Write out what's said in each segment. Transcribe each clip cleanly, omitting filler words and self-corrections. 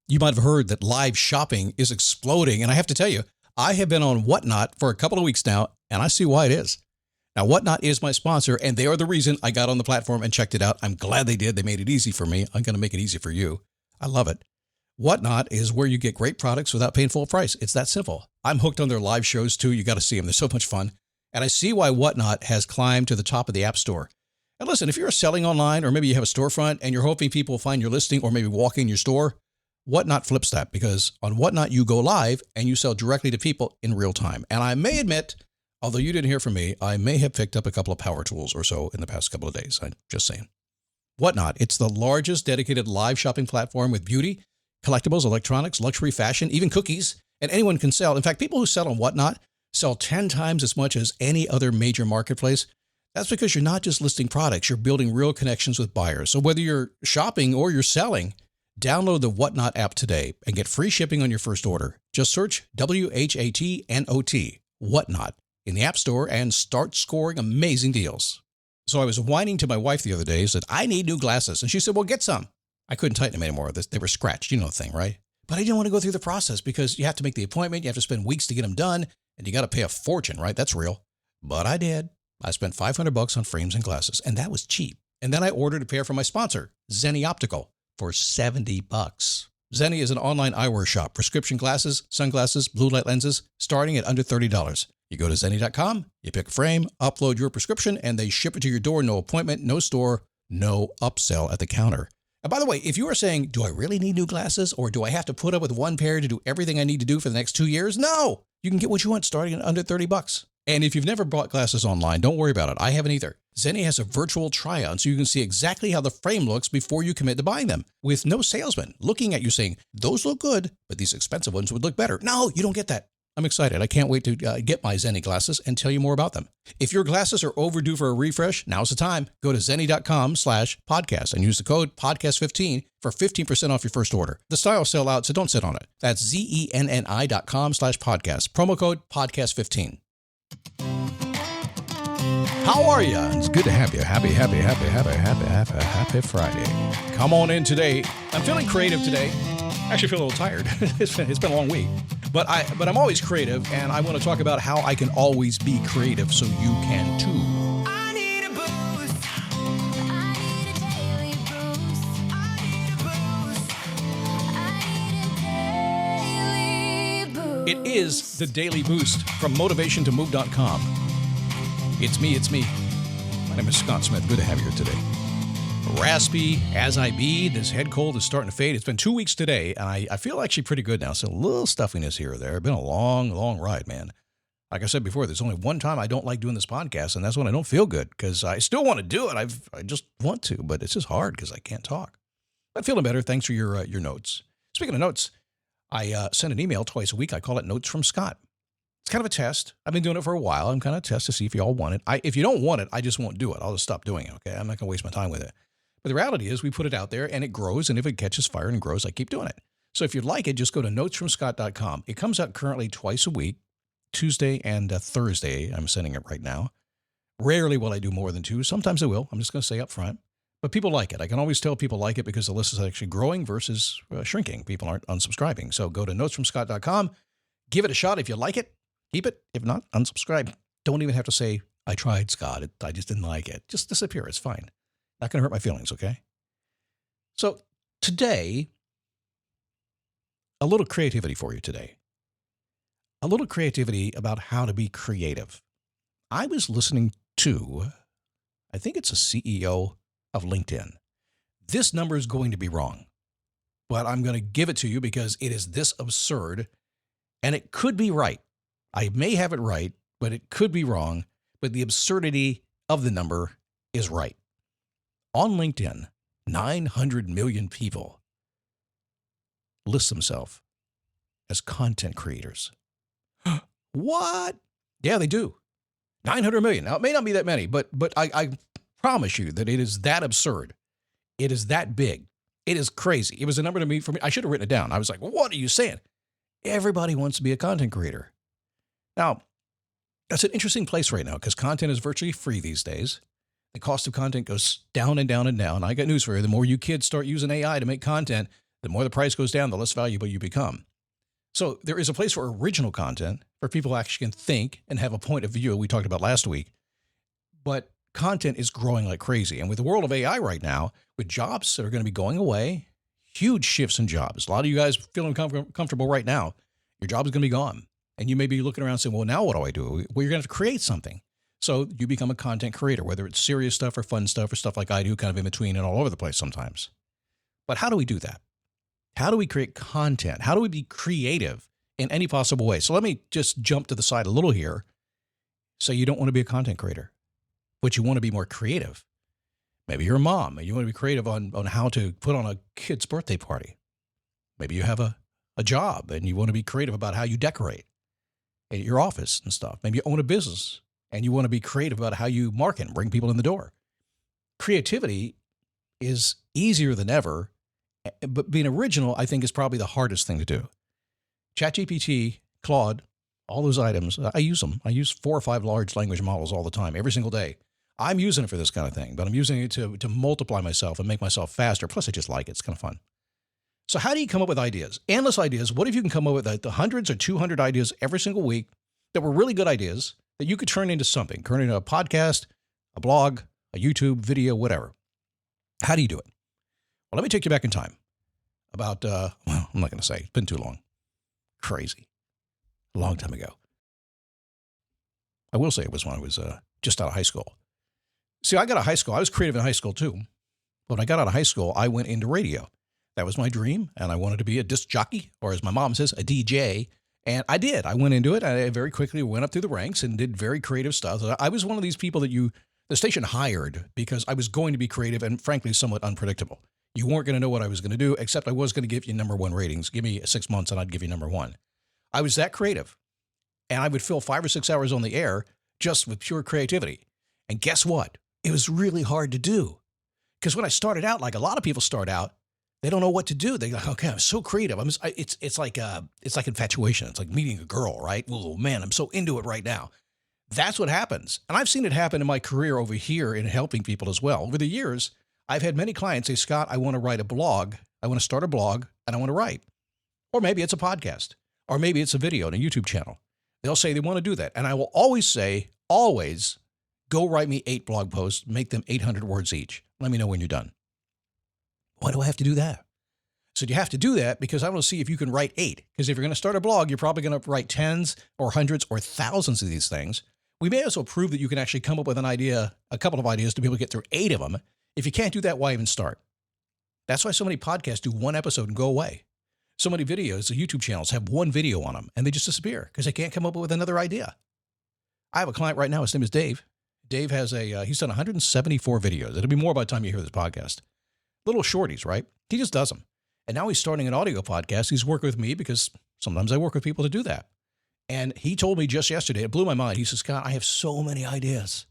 You might have heard that live shopping is exploding. And I have to tell you, I have been on Whatnot for a couple of weeks now, and I see why it is. Now, Whatnot is my sponsor, and they are the reason I got on the platform and checked it out. I'm glad they did. They made it easy for me. I'm going to make it easy for you. I love it. Whatnot is where you get great products without paying full price. It's that simple. I'm hooked on their live shows, too. You got to see them. They're so much fun. And I see why Whatnot has climbed to the top of the App Store. And listen, if you're selling online, or maybe you have a storefront and you're hoping people will find your listing or maybe walk in your store, Whatnot flips that, because on Whatnot, you go live and you sell directly to people in real time. And I may admit, although you didn't hear from me, I may have picked up a couple of power tools or so in the past couple of days. I'm just saying. Whatnot, it's the largest dedicated live shopping platform with beauty, collectibles, electronics, luxury, fashion, even cookies, and anyone can sell. In fact, people who sell on Whatnot sell 10 times as much as any other major marketplace. That's because you're not just listing products, you're building real connections with buyers. So whether you're shopping or you're selling, download the Whatnot app today and get free shipping on your first order. Just search WHATNOT, Whatnot, in the App Store and start scoring amazing deals. So I was whining to my wife the other day, said, I need new glasses. And she said, well, get some. I couldn't tighten them anymore. They were scratched. You know the thing, right? But I didn't want to go through the process because you have to make the appointment. You have to spend weeks to get them done. And you got to pay a fortune, right? That's real. But I did. I spent $500 on frames and glasses, and that was cheap. And then I ordered a pair from my sponsor, Zenni Optical, for $70. Zenni is an online eyewear shop, prescription glasses, sunglasses, blue light lenses, starting at under $30. You go to Zenni.com, you pick a frame, upload your prescription, and they ship it to your door. No appointment, no store, no upsell at the counter. And by the way, if you are saying, do I really need new glasses, or do I have to put up with one pair to do everything I need to do for the next 2 years? No, you can get what you want starting at under $30. And if you've never bought glasses online, don't worry about it. I haven't either. Zenni has a virtual try-on so you can see exactly how the frame looks before you commit to buying them, with no salesman looking at you saying, those look good, but these expensive ones would look better. No, you don't get that. I'm excited. I can't wait to get my Zenni glasses and tell you more about them. If your glasses are overdue for a refresh, now's the time. Go to Zenni.com/podcast and use the code podcast15 for 15% off your first order. The styles sell out, so don't sit on it. That's Zenni.com/podcast. Promo code podcast15. How are you? It's good to have you. Happy Friday. Come on in today. I'm feeling creative today. Actually, feel a little tired. It's been a long week. But I'm always creative, and I want to talk about how I can always be creative so you can too. I need a boost. I need a daily boost. I need a boost. I need a daily boost. It is the Daily Boost from motivationtomove.com. It's me. My name is Scott Smith. Good to have you here today. Raspy as I be, this head cold is starting to fade. It's been 2 weeks today, and I feel actually pretty good now. So a little stuffiness here or there. It's been a long, long ride, man. Like I said before, there's only one time I don't like doing this podcast, and that's when I don't feel good, because I still want to do it. I just want to, but it's just hard because I can't talk. I'm feeling better. Thanks for your notes. Speaking of notes, I send an email twice a week. I call it Notes from Scott. It's kind of a test. I've been doing it for a while. I'm kind of a test to see if you all want it. If you don't want it, I just won't do it. I'll just stop doing it, okay? I'm not going to waste my time with it. But the reality is we put it out there and it grows, and if it catches fire and grows, I keep doing it. So if you'd like it, just go to notesfromscott.com. It comes out currently twice a week, Tuesday and Thursday. I'm sending it right now. Rarely will I do more than two. Sometimes I will. I'm just going to say up front. But people like it. I can always tell people like it because the list is actually growing versus shrinking. People aren't unsubscribing. So go to notesfromscott.com. Give it a shot. If you like it, keep it. If not, unsubscribe. Don't even have to say, I tried, Scott. I just didn't like it. Just disappear. It's fine. Not going to hurt my feelings, okay? So today, a little creativity for you today. A little creativity about how to be creative. I was listening to, I think it's a CEO of LinkedIn. This number is going to be wrong, but I'm going to give it to you because it is this absurd, and it could be right. I may have it right, but it could be wrong, but the absurdity of the number is right. On LinkedIn, 900 million people list themselves as content creators. What? Yeah, they do. 900 million. Now, it may not be that many, but I promise you that it is that absurd. It is that big. It is crazy. It was a number to me for me. I should have written it down. I was like, what are you saying? Everybody wants to be a content creator. Now, that's an interesting place right now because content is virtually free these days. The cost of content goes down and down and down. I got news for you. The more you kids start using AI to make content, The more the price goes down, the less valuable you become. So there is a place for original content where people actually can think and have a point of view we talked about last week. But content is growing like crazy. And with the world of AI right now, with jobs that are going to be going away, huge shifts in jobs. A lot of you guys feeling comfortable right now, your job is going to be gone. And you may be looking around saying, well, now what do I do? Well, you're going to have to create something. So you become a content creator, whether it's serious stuff or fun stuff or stuff like I do, kind of in between and all over the place sometimes. But how do we do that? How do we create content? How do we be creative in any possible way? So let me just jump to the side a little here. So you don't want to be a content creator, but you want to be more creative. Maybe you're a mom and you want to be creative on how to put on a kid's birthday party. Maybe you have a job and you want to be creative about how you decorate at your office and stuff. Maybe you own a business and you want to be creative about how you market and bring people in the door. Creativity is easier than ever, but being original, I think, is probably the hardest thing to do. ChatGPT, Claude, all those items, I use them. I use 4 or 5 large language models all the time, every single day. I'm using it for this kind of thing, but I'm using it to multiply myself and make myself faster. Plus, I just like it. It's kind of fun. So how do you come up with ideas? Endless ideas. What if you can come up with the hundreds or 200 ideas every single week that were really good ideas that you could turn into something, turn into a podcast, a blog, a YouTube video, whatever? How do you do it? Well, let me take you back in time. About, well, I'm not going to say. It's been too long. Crazy. A long time ago. I will say it was when I was just out of high school. See, I got out of high school. I was creative in high school, too. When I got out of high school, I went into radio. That was my dream, and I wanted to be a disc jockey, or as my mom says, a DJ. And I did. I went into it. I very quickly went up through the ranks and did very creative stuff. I was one of these people that the station hired because I was going to be creative and, frankly, somewhat unpredictable. You weren't going to know what I was going to do, except I was going to give you #1 ratings. Give me 6 months, and I'd give you #1. I was that creative, and I would fill 5 or 6 hours on the air just with pure creativity. And guess what? It was really hard to do. Because when I started out, like a lot of people start out, they don't know what to do. They're like, okay, I'm so creative. It's like infatuation. It's like meeting a girl, right? Oh man, I'm so into it right now. That's what happens. And I've seen it happen in my career over here in helping people as well. Over the years, I've had many clients say, Scott, I want to write a blog. I want to start a blog and I want to write. Or maybe it's a podcast. Or maybe it's a video on a YouTube channel. They'll say they want to do that. And I will always say, always go write me 8 blog posts, make them 800 words each. Let me know when you're done. Why do I have to do that? So you have to do that because I want to see if you can write 8. Because if you're going to start a blog, you're probably going to write tens or hundreds or thousands of these things. We may also prove that you can actually come up with an idea, a couple of ideas to be able to get through 8 of them. If you can't do that, why even start? That's why so many podcasts do 1 episode and go away. So many videos, the YouTube channels have 1 video on them and they just disappear because they can't come up with another idea. I have a client right now. His name is Dave. Dave has he's done 174 videos. It'll be more by the time you hear this podcast. Little shorties, right? He just does them. And now he's starting an audio podcast. He's working with me because sometimes I work with people to do that. And he told me just yesterday, it blew my mind. He says, Scott, I have so many ideas.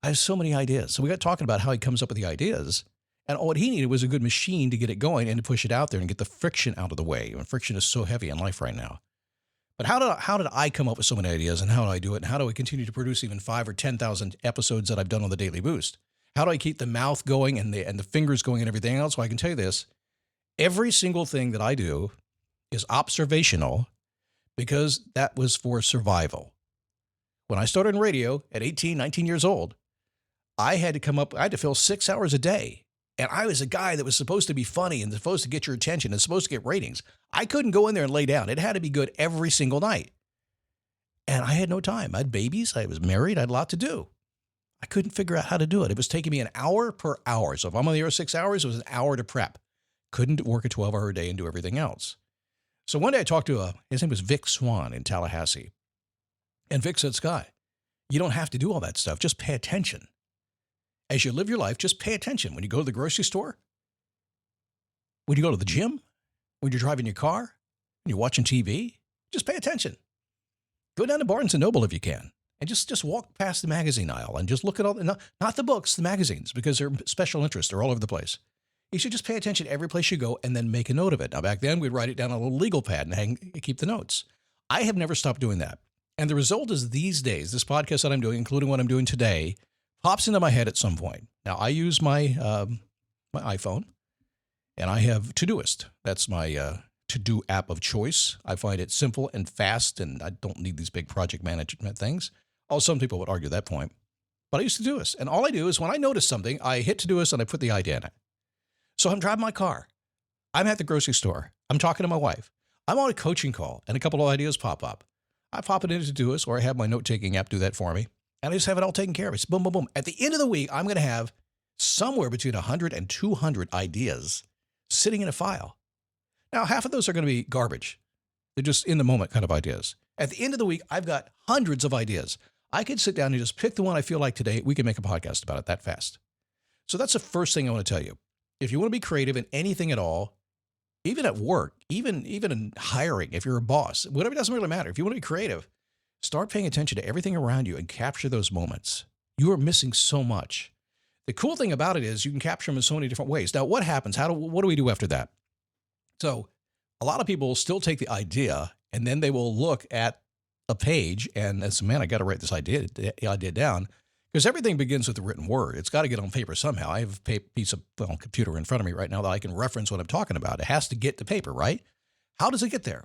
I have so many ideas. So we got talking about how he comes up with the ideas. And what he needed was a good machine to get it going and to push it out there and get the friction out of the way. And friction is so heavy in life right now. But how did I come up with so many ideas and how do I do it? And how do I continue to produce even 5 or 10,000 episodes that I've done on the Daily Boost? How do I keep the mouth going and the fingers going and everything else? Well, I can tell you this. Every single thing that I do is observational because that was for survival. When I started in radio at 18, 19 years old, I had to fill 6 hours a day. And I was a guy that was supposed to be funny and supposed to get your attention and supposed to get ratings. I couldn't go in there and lay down. It had to be good every single night. And I had no time. I had babies. I was married. I had a lot to do. I couldn't figure out how to do it. It was taking me an hour per hour. So if I'm on the air 6 hours, it was an hour to prep. Couldn't work a 12-hour day and do everything else. So one day I talked to his name was Vic Swan in Tallahassee. And Vic said, Scott, you don't have to do all that stuff. Just pay attention. As you live your life, just pay attention. When you go to the grocery store, when you go to the gym, when you're driving your car, when you're watching TV, just pay attention. Go down to Barnes & Noble if you can. And just walk past the magazine aisle and just look at all not the books, the magazines, because they're special interest. They're all over the place. You should just pay attention every place you go and then make a note of it. Now, back then, we'd write it down on a little legal pad and keep the notes. I have never stopped doing that. And the result is these days, this podcast that I'm doing, including what I'm doing today, pops into my head at some point. Now, I use my iPhone, And I have Todoist. That's my to-do app of choice. I find it simple and fast, and I don't need these big project management things. Oh, some people would argue that point. But I use Todoist. And all I do is when I notice something, I hit Todoist and I put the idea in it. So I'm driving my car. I'm at the grocery store. I'm talking to my wife. I'm on a coaching call, and a couple of ideas pop up. I pop it into Todoist, or I have my note-taking app do that for me, and I just have it all taken care of. It's boom, boom, boom. At the end of the week, I'm going to have somewhere between 100 and 200 ideas sitting in a file. Now, half of those are going to be garbage. They're just in-the-moment kind of ideas. At the end of the week, I've got hundreds of ideas. I could sit down and just pick the one I feel like today. We can make a podcast about it that fast. So that's the first thing I want to tell you. If you want to be creative in anything at all, even at work, even in hiring, if you're a boss, whatever, it doesn't really matter. If you want to be creative, start paying attention to everything around you and capture those moments. You are missing so much. The cool thing about it is you can capture them in so many different ways. Now, what happens? What do we do after that? So a lot of people will still take the idea and then they will look at a page and say, man, I got to write this idea down, because everything begins with the written word. It's got to get on paper somehow. I have a piece of computer in front of me right now that I can reference what I'm talking about. It has to get to paper, right? How does it get there?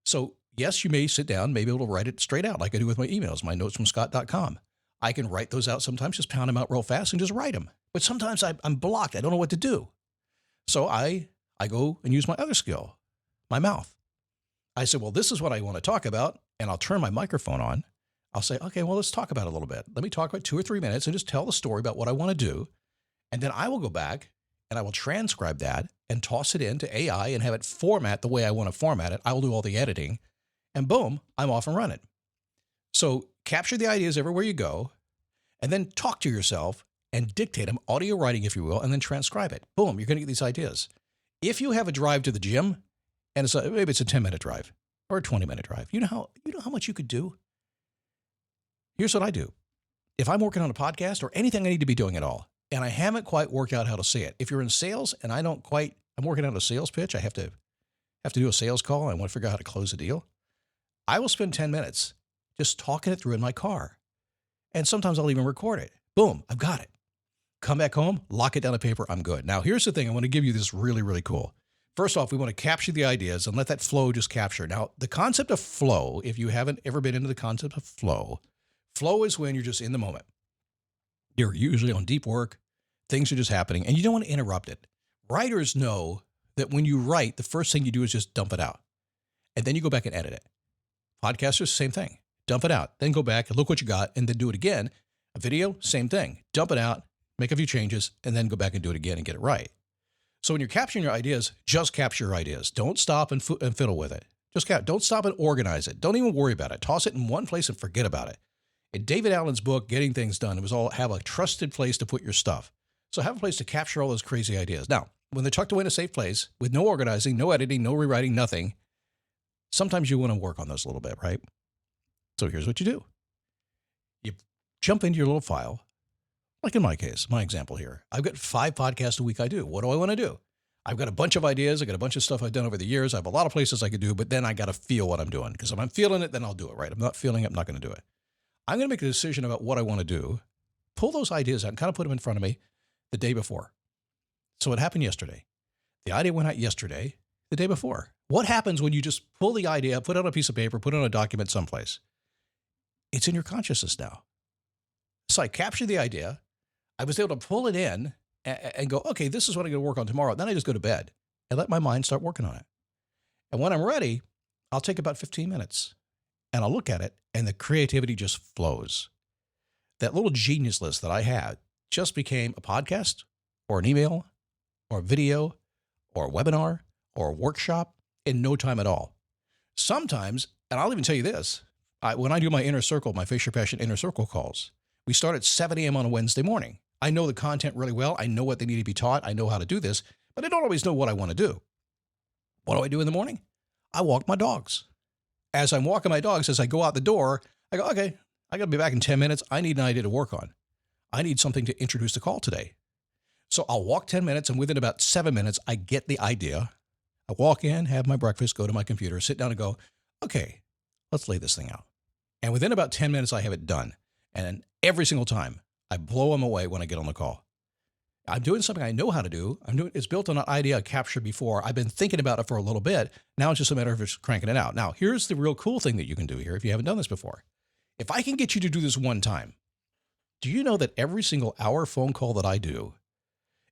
So yes, you may sit down, maybe it'll write it straight out like I do with my emails, my notes from Scott.com. I can write those out sometimes, just pound them out real fast and just write them. But sometimes I'm blocked. I don't know what to do. So I go and use my other skill, my mouth. I said, well, this is what I want to talk about. And I'll turn my microphone on. I'll say, okay, well, let's talk about it a little bit. Let me talk about 2 or 3 minutes and just tell the story about what I want to do. And then I will go back and I will transcribe that and toss it into AI and have it format the way I want to format it. I will do all the editing and boom, I'm off and running. So capture the ideas everywhere you go and then talk to yourself and dictate them, audio writing, if you will, and then transcribe it. Boom, you're going to get these ideas. If you have a drive to the gym and maybe it's a 10-minute drive or a 20-minute drive, you know how much you could do? Here's what I do. If I'm working on a podcast or anything I need to be doing at all, and I haven't quite worked out how to say it. If you're in sales and I'm working on a sales pitch, I have to do a sales call. I want to figure out how to close a deal. I will spend 10 minutes just talking it through in my car. And sometimes I'll even record it. Boom, I've got it. Come back home, lock it down on paper, I'm good. Now, here's the thing. I want to give you this really, really cool. First off, we want to capture the ideas and let that flow just capture. Now, the concept of flow, if you haven't ever been into the concept of flow is when you're just in the moment. You're usually on deep work. Things are just happening and you don't want to interrupt it. Writers know that when you write, the first thing you do is just dump it out. And then you go back and edit it. Podcasters, same thing. Dump it out. Then go back and look what you got and then do it again. A video, same thing. Dump it out, make a few changes, and then go back and do it again and get it right. So when you're capturing your ideas, just capture your ideas. Don't stop and fiddle with it. Don't stop and organize it. Don't even worry about it. Toss it in one place and forget about it. In David Allen's book, Getting Things Done, it was all have a trusted place to put your stuff. So have a place to capture all those crazy ideas. Now, when they're tucked away in a safe place with no organizing, no editing, no rewriting, nothing, sometimes you want to work on those a little bit, right? So here's what you do. You jump into your little file. Like in my case, my example here, I've got 5 podcasts a week I do. What do I want to do? I've got a bunch of ideas. I got a bunch of stuff I've done over the years. I have a lot of places I could do, but then I got to feel what I'm doing. Because if I'm feeling it, then I'll do it, right? I'm not feeling it, I'm not going to do it. I'm going to make a decision about what I want to do, pull those ideas out and kind of put them in front of me the day before. So what happened yesterday? The idea went out yesterday, the day before. What happens when you just pull the idea, put it on a piece of paper, put it on a document someplace? It's in your consciousness now. So I captured the idea. I was able to pull it in and go, okay, this is what I'm going to work on tomorrow. Then I just go to bed and let my mind start working on it. And when I'm ready, I'll take about 15 minutes and I'll look at it and the creativity just flows. That little genius list that I had just became a podcast or an email or a video or a webinar or a workshop in no time at all. Sometimes, and I'll even tell you this, when I do my inner circle, my Face Your Passion inner circle calls, we start at 7 a.m. on a Wednesday morning. I know the content really well. I know what they need to be taught. I know how to do this, but I don't always know what I want to do. What do I do in the morning? I walk my dogs. As I'm walking my dogs, as I go out the door, I go, okay, I got to be back in 10 minutes. I need an idea to work on. I need something to introduce the call today. So I'll walk 10 minutes, and within about 7 minutes, I get the idea. I walk in, have my breakfast, go to my computer, sit down and go, okay, let's lay this thing out. And within about 10 minutes, I have it done. And every single time, I blow them away when I get on the call. I'm doing something I know how to do. It's built on an idea I captured before. I've been thinking about it for a little bit. Now it's just a matter of just cranking it out. Now, here's the real cool thing that you can do here if you haven't done this before. If I can get you to do this one time, do you know that every single hour phone call that I do,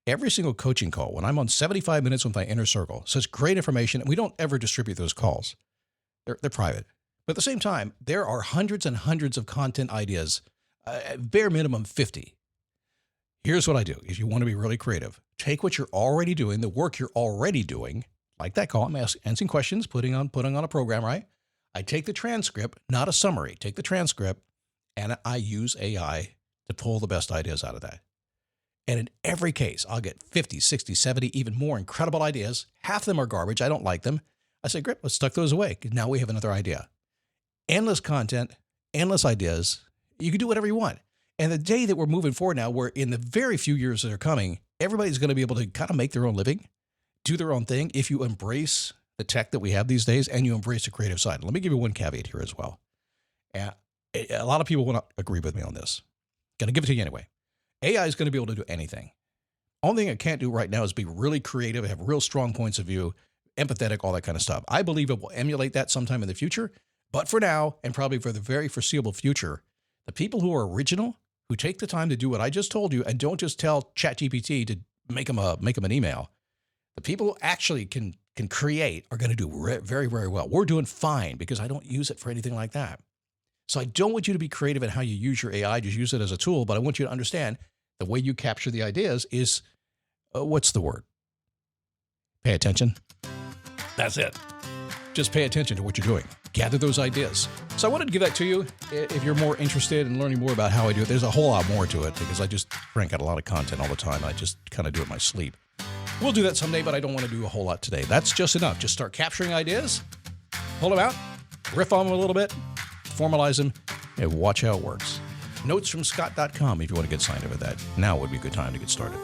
every single coaching call, when I'm on 75 minutes with my inner circle, such great information, and we don't ever distribute those calls. They're private. But at the same time, there are hundreds and hundreds of content ideas, at bare minimum 50. Here's what I do. If you want to be really creative, take what you're already doing, the work you're already doing, like that call, I'm answering questions, putting on a program, right? I take the transcript, not a summary, take the transcript, and I use AI to pull the best ideas out of that. And in every case, I'll get 50, 60, 70, even more incredible ideas. Half of them are garbage. I don't like them. I say, great, let's tuck those away. Now we have another idea. Endless content, endless ideas. You can do whatever you want. And the day that we're moving forward now, where in the very few years that are coming, everybody's going to be able to kind of make their own living, do their own thing if you embrace the tech that we have these days and you embrace the creative side. Let me give you one caveat here as well. And a lot of people will not agree with me on this. Going to give it to you anyway. AI is going to be able to do anything. Only thing it can't do right now is be really creative, have real strong points of view, empathetic, all that kind of stuff. I believe it will emulate that sometime in the future. But for now, and probably for the very foreseeable future, the people who are original, who take the time to do what I just told you and don't just tell ChatGPT to make them an email, the people who actually can create are going to do very, very well. We're doing fine because I don't use it for anything like that. So I don't want you to be creative in how you use your AI. Just use it as a tool. But I want you to understand the way you capture the ideas is, what's the word? Pay attention. That's it. Just pay attention to what you're doing. Gather those ideas. So I wanted to give that to you. If you're more interested in learning more about how I do it, there's a whole lot more to it because I just crank out a lot of content all the time. I just kind of do it in my sleep. We'll do that someday, but I don't want to do a whole lot today. That's just enough. Just start capturing ideas, pull them out, riff on them a little bit, formalize them, and watch how it works. Notesfromscott.com if you want to get signed up with that. Now would be a good time to get started.